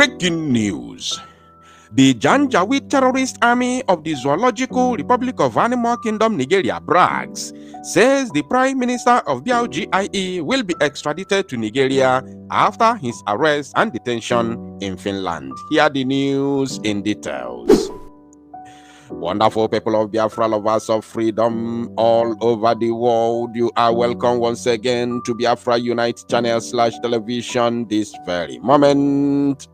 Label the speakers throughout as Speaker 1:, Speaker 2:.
Speaker 1: Breaking news. The Janjaweed terrorist army of the Zoological Republic of Animal Kingdom Nigeria brags, says the Prime Minister of BLGIE will be extradited to Nigeria after his arrest and detention in Finland. Hear the news in details. Wonderful people of Biafra, lovers of freedom all over the world, you are welcome once again to Biafra Unite channel/television this very moment.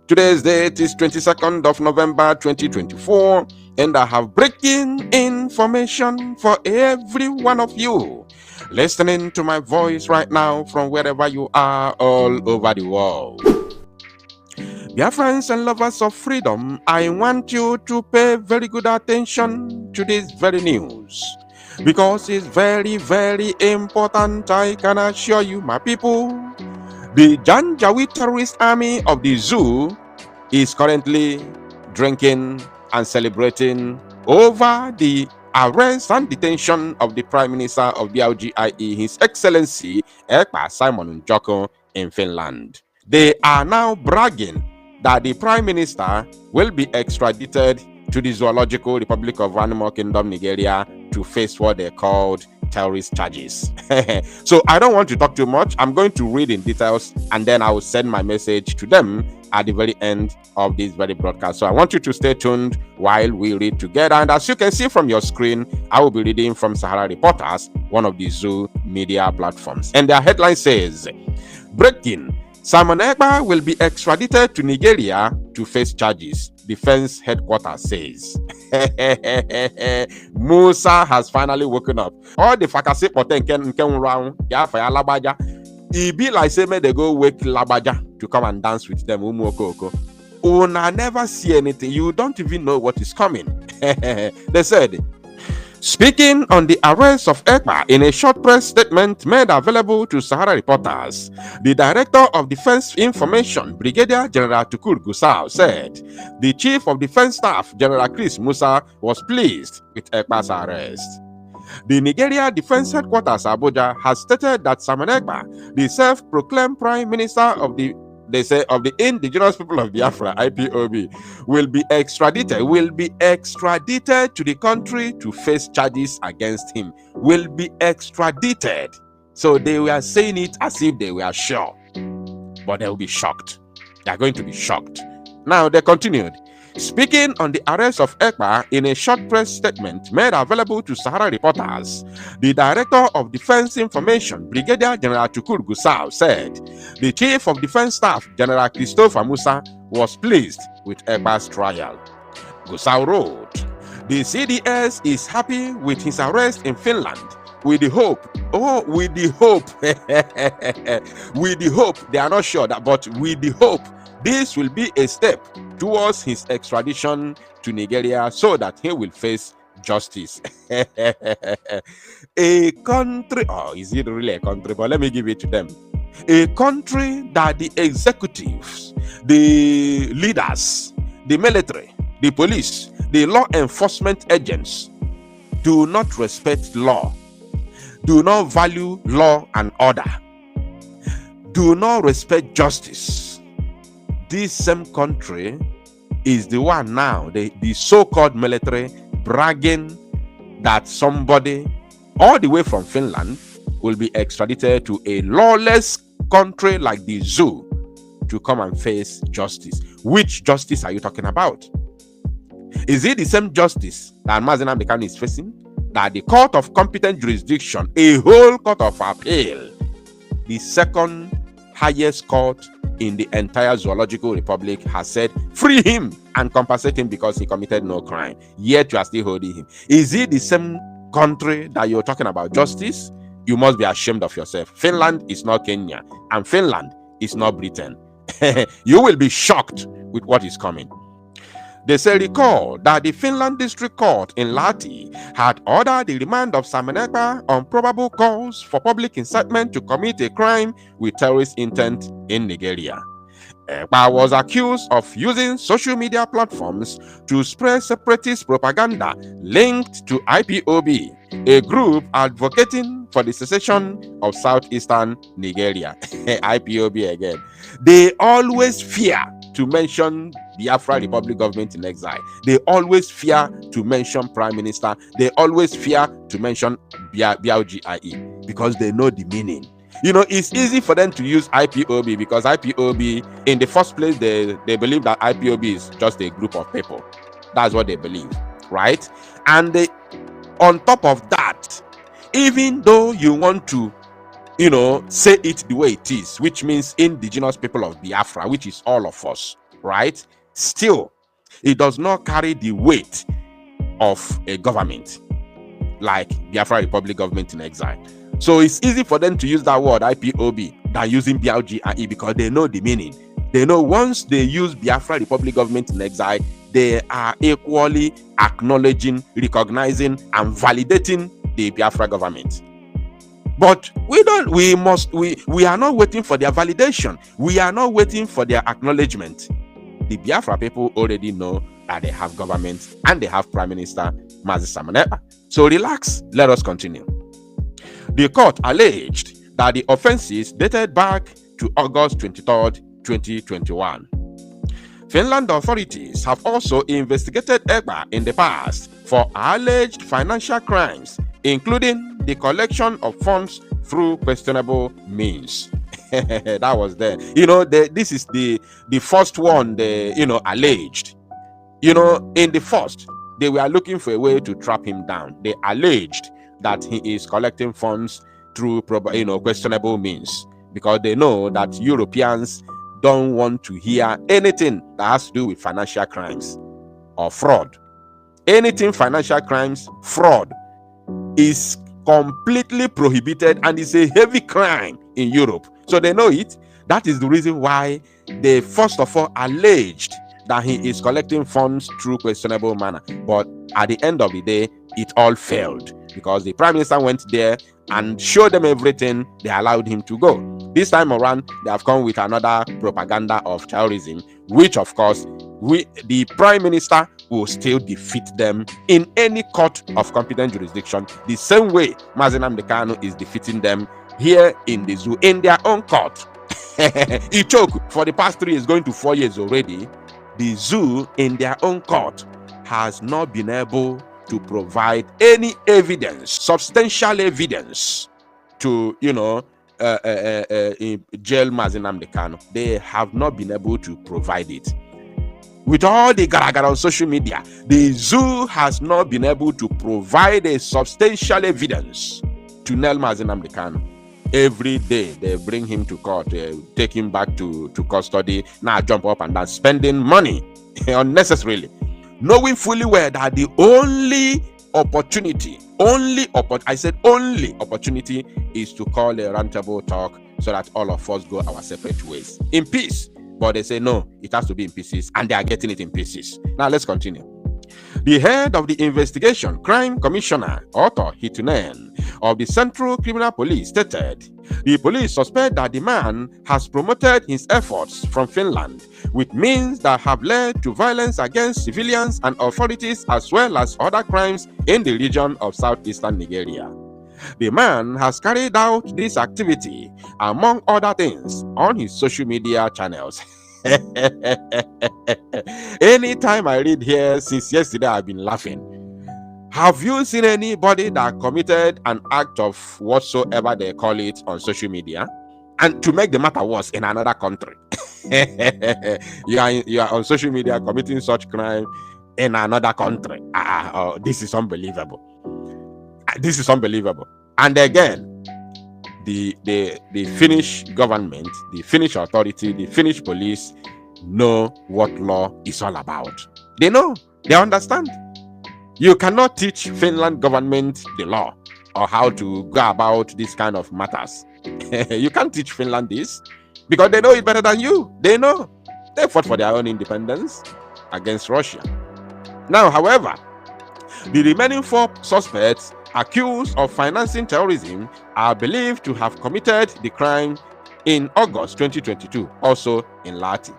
Speaker 1: Today's date is 22nd of November 2024, and I have breaking information for every one of you listening to my voice right now from wherever you are all over the world. Dear friends and lovers of freedom, I want you to pay very good attention to this very news because it's very, very important. I can assure you, my people, the Janjaweed terrorist army of the zoo is currently drinking and celebrating over the arrest and detention of the Prime Minister of BLGIE, His Excellency Ekpa Simon Njoko in Finland. They are now bragging that the Prime Minister will be extradited to the Zoological Republic of Animal Kingdom, Nigeria, to face what they called terrorist charges. So I don't want to talk too much. I'm going to read in details and then I will send my message to them at the very end of this very broadcast. So I want you to stay tuned while we read together. And as you can see from your screen, I will be reading from Sahara Reporters, one of the zoo media platforms. And their headline says, breaking: Simon Ekpa will be extradited to Nigeria to face charges, Defense Headquarters says. Musa has finally woken up. All the fakase poten can round ya for Labaja. It be like say me they go wake Labaja to come and dance with them. Una never see anything. You don't even know what is coming. They said, speaking on the arrest of Ekpa in a short press statement made available to Sahara Reporters, the Director of Defense Information, Brigadier General Tukur Gusau, said the Chief of Defense Staff, General Chris Musa, was pleased with Ekpa's arrest. The Nigeria Defense Headquarters, Abuja, has stated that Simon Ekpa, the self-proclaimed Prime Minister of the indigenous people of Biafra, IPOB, will be extradited to the country to face charges against him. Will be extradited. So they were saying it as if they were sure, but they'll be shocked. They're going to be shocked. Now they continued. Speaking on the arrest of Ekpa in a short press statement made available to Sahara Reporters, the Director of Defense Information, Brigadier General Tukur Gusau, said the Chief of Defense Staff, General Christopher Musa, was pleased with Ekpa's trial. Gusau wrote, the CDS is happy with his arrest in Finland with the hope, with the hope, they are not sure that, but with the hope this will be a step towards his extradition to Nigeria so that he will face justice. A country, is it really a country? But let me give it to them. A country that the executives, the leaders, the military, the police, the law enforcement agents do not respect law, do not value law and order, do not respect justice. This same country is the one now, the so-called military, bragging that somebody all the way from Finland will be extradited to a lawless country like the zoo to come and face justice. Which justice are you talking about? Is it the same justice that Mazen Amdekan is facing? That the court of competent jurisdiction, a whole court of appeal, the second highest court in the entire Zoological Republic, has said free him and compensate him because he committed no crime, yet you are still holding him. Is it the same country that you're talking about justice? You must be ashamed of yourself. Finland is not Kenya and Finland is not Britain. You will be shocked with what is coming. They say recall that the Finland District Court in Lahti had ordered the remand of Simon Ekpa on probable cause for public incitement to commit a crime with terrorist intent in Nigeria. Ekpa was accused of using social media platforms to spread separatist propaganda linked to IPOB a group advocating for the secession of southeastern Nigeria. IPOB again. They always fear to mention Biafra Republic Government in Exile. They always fear to mention Prime Minister. They always fear to mention BLGIE because they know the meaning. You know, it's easy for them to use IPOB because IPOB, in the first place, they believe that IPOB is just a group of people. That's what they believe, right? And on top of that, even though you want to, you know, say it the way it is, which means indigenous people of Biafra, which is all of us, right? Still, it does not carry the weight of a government like Biafra Republic Government in Exile. So it's easy for them to use that word IPOB than using BLGIE because they know the meaning. They know once they use Biafra Republic Government in Exile, they are equally acknowledging, recognizing, and validating the Biafra government. But we are not waiting for their validation. We are not waiting for their acknowledgement. The Biafra people already know that they have government and they have Prime Minister Mazi Simon Ekpa. So relax, let us continue. The court alleged that the offenses dated back to August 23rd, 2021. Finland authorities have also investigated Ekpa in the past for alleged financial crimes, including the collection of funds through questionable means. That was there. You know, this is the first one they, you know, alleged. You know, in the first, they were looking for a way to trap him down. They alleged that he is collecting funds through, you know, questionable means because they know that Europeans don't want to hear anything that has to do with financial crimes or fraud. Anything financial crimes, fraud is completely prohibited and is a heavy crime in Europe. So they know it. That is the reason why they first of all alleged that he is collecting funds through questionable manner. But at the end of the day, it all failed because the Prime Minister went there and showed them everything. They allowed him to go. This time around, they have come with another propaganda of terrorism, which of course, the Prime Minister will still defeat them in any court of competent jurisdiction, the same way Mazi Nnamdi Kanu is defeating them here in the zoo in their own court. Ichoku, for the past 3 years, going to 4 years already, the zoo in their own court has not been able to provide any evidence, substantial evidence to, you know, jail Mazi Nnamdi Kanu. They have not been able to provide it. With all the garagara on social media, the zoo has not been able to provide a substantial evidence to nail Mazi Nnamdi Kanu. Every day they bring him to court, take him back to custody. Now jump up and down, spending money unnecessarily, knowing fully well that the only opportunity is to call a roundtable talk so that all of us go our separate ways in peace. But they say no, it has to be in pieces, and they are getting it in pieces. Now let's continue. The head of the investigation, Crime Commissioner Otto Hitunen of the Central Criminal Police, stated the police suspect that the man has promoted his efforts from Finland with means that have led to violence against civilians and authorities, as well as other crimes in the region of southeastern Nigeria. The man has carried out this activity, among other things, on his social media channels. Anytime I read here, since yesterday, I've been laughing. Have you seen anybody that committed an act of whatsoever they call it on social media, and to make the matter worse, in another country? you are on social media committing such crime in another country. This is unbelievable. This is unbelievable. And again, the Finnish government, the Finnish authority, the Finnish police know what law is all about. They know, they understand. You cannot teach Finland government the law or how to go about this kind of matters. You can't teach Finland this because they know it better than you. They know. They fought for their own independence against Russia. Now, however, the remaining 4 suspects accused of financing terrorism are believed to have committed the crime in August 2022, also in Lati.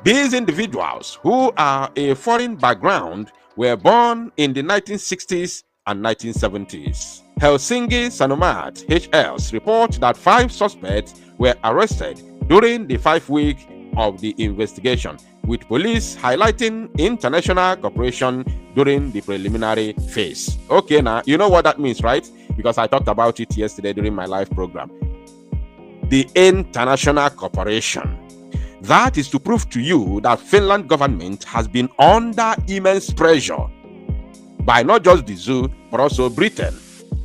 Speaker 1: These individuals, who are a foreign background, were born in the 1960s and 1970s. Helsinki Sanomat HL's report that 5 suspects were arrested during the 5-week of the investigation, with police highlighting international cooperation during the preliminary phase. Okay, now you know what that means, right? Because I talked about it yesterday during my live program. The international cooperation. That is to prove to you that Finland government has been under immense pressure by not just the zoo, but also Britain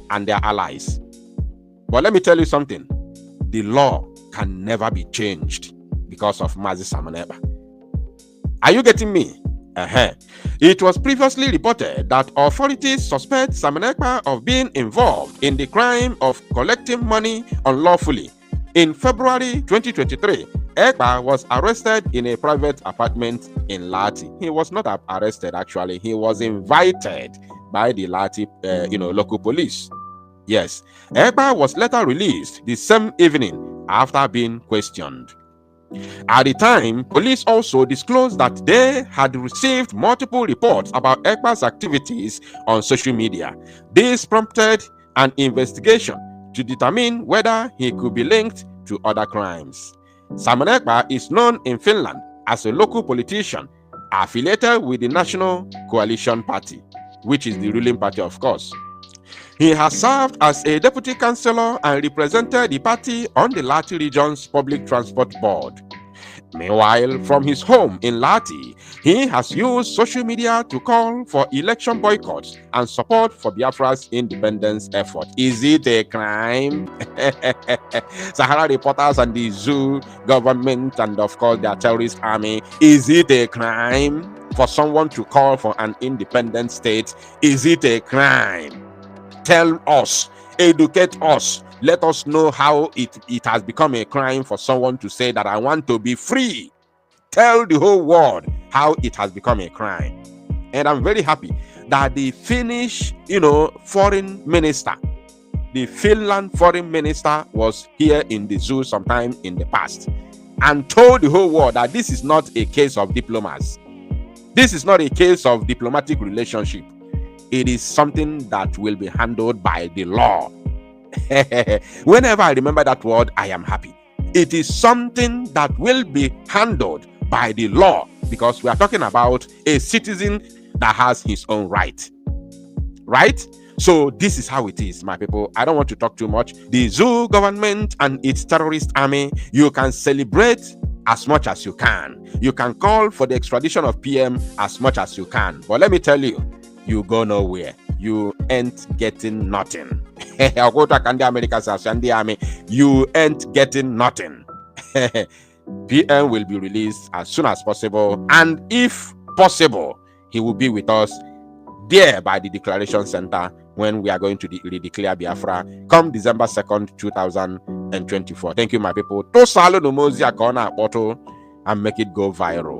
Speaker 1: and their allies. But let me tell you something. The law can never be changed because of Mazi Simon Ekpa. Are you getting me? It was previously reported that authorities suspect Simon Ekpa of being involved in the crime of collecting money unlawfully. In February 2023, Ekpa was arrested in a private apartment in Lahti. He was not arrested, actually. He was invited by the Lahti, local police. Yes, Ekpa was later released the same evening after being questioned. At the time, police also disclosed that they had received multiple reports about Ekpa's activities on social media. This prompted an investigation to determine whether he could be linked to other crimes. Simon Ekpa is known in Finland as a local politician affiliated with the National Coalition Party, which is the ruling party, of course. He has served as a deputy councillor and represented the party on the Lahti region's public transport board. Meanwhile, from his home in Lahti, he has used social media to call for election boycotts and support for Biafra's independence effort. Is it a crime? Sahara reporters and the zoo government and of course their terrorist army, is it a crime for someone to call for an independent state? Is it a crime? Tell us, educate us, let us know how it has become a crime for someone to say that I want to be free. Tell the whole world how it has become a crime. And I'm very happy that the Finnish, foreign minister, the Finland foreign minister was here in the zoo sometime in the past and told the whole world that this is not a case of diplomats. This is not a case of diplomatic relationship. It is something that will be handled by the law. Whenever I remember that word, I am happy. It is something that will be handled by the law because we are talking about a citizen that has his own right. Right? So this is how it is, my people. I don't want to talk too much. The zoo government and its terrorist army, you can celebrate as much as you can. You can call for the extradition of PM as much as you can. But let me tell you, you go nowhere. You ain't getting nothing. I'll go to America's army. You ain't getting nothing. PM will be released as soon as possible. And if possible, he will be with us there by the Declaration Center when we are going to redeclare Biafra come December 2nd, 2024. Thank you, my people. To salo no mozi akona bottle and make it go viral.